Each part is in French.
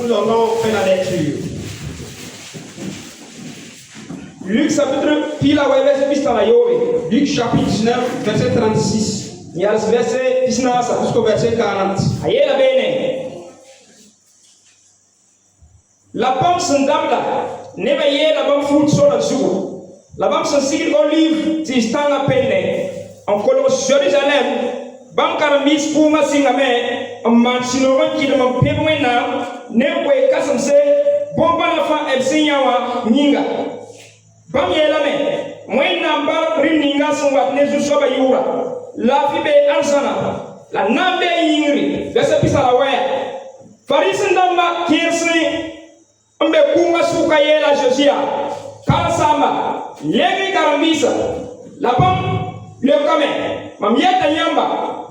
Nous allons faire la lecture. Luc chapitre Luc chapitre 19, verset 36. Jusqu'au verset 40. La pomme s'endamla, n'éveillez la pomme fout sur le jour. La pomme se signe olive, t'istan la peine. En colon Jérusalem, bankar mis pour ma singame, en manchinoron qui ne m'en pémouena, n'évoue kassamse, bomba la fin et signawa, ninga. Bam yelame, moi namba rininga son wat ne soba yura. La fibe ansana, la nambe yingri, verset pisa la waya. Farisindamba kirsi. Mbe kunga suka yela josia kala samba legi karambisa lapam le kame mamieta nyamba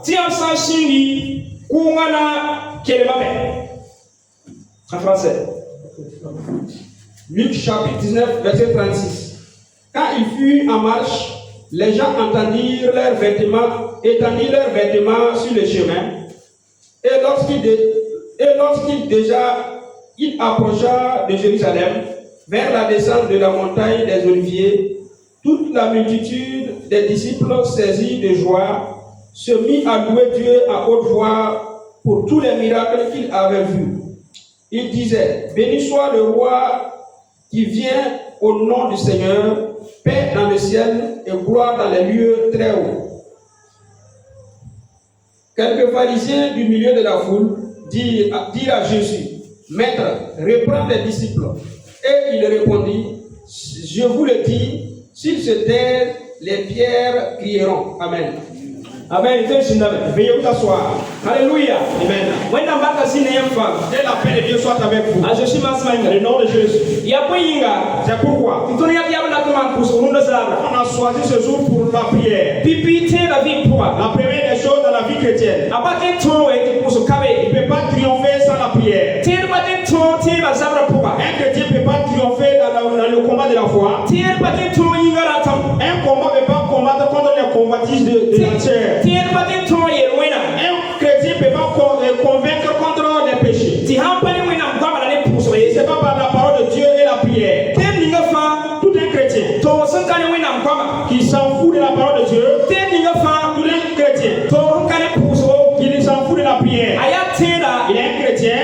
tiam san shindi kunga na kelemame en français. Luc chapitre 19 verset 36. Quand il fut en marche, les gens étendirent leurs vêtements sur le chemin, et lorsqu'il il approcha de Jérusalem, vers la descente de la montagne des Oliviers. Toute la multitude des disciples, saisis de joie, se mit à louer Dieu à haute voix pour tous les miracles qu'il avait vus. Il disait: béni soit le roi qui vient au nom du Seigneur, paix dans le ciel et gloire dans les lieux très hauts. Quelques pharisiens du milieu de la foule dirent à Jésus: Maître, reprends tes disciples. Et il répondit: je vous le dis, s'ils se taisent, les pierres crieront. Amen. Amen. Veuillez vous asseoir. Alléluia. Amen. Que la paix de Dieu soit avec vous. Le nom de Jésus. C'est pourquoi on a choisi ce jour pour la prière. La première des choses dans la vie chrétienne. Il ne peut pas triompher sans la prière. Un chrétien ne peut pas triompher dans le combat de la foi. Un combat ne peut pas combattre contre les combatifs de la chair. Un chrétien ne peut pas convaincre contre les péchés. C'est pas par la parole de Dieu et la prière. Tout un chrétien qui s'en fout de la parole de Dieu, tout un chrétien qui s'en fout de la prière, il est un chrétien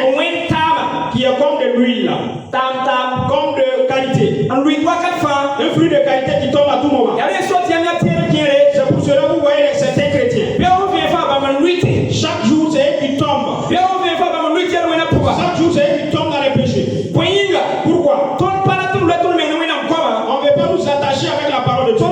qui est comme de l'huile, comme de qualité, un fruit de qualité qui tombe à tout moment. C'est pour cela que vous voyez certains chrétiens. Chaque jour c'est eux qui tombent. Chaque jour c'est eux qui tombent dans les péchés. Pourquoi? On ne veut pas nous attacher avec la parole de Dieu.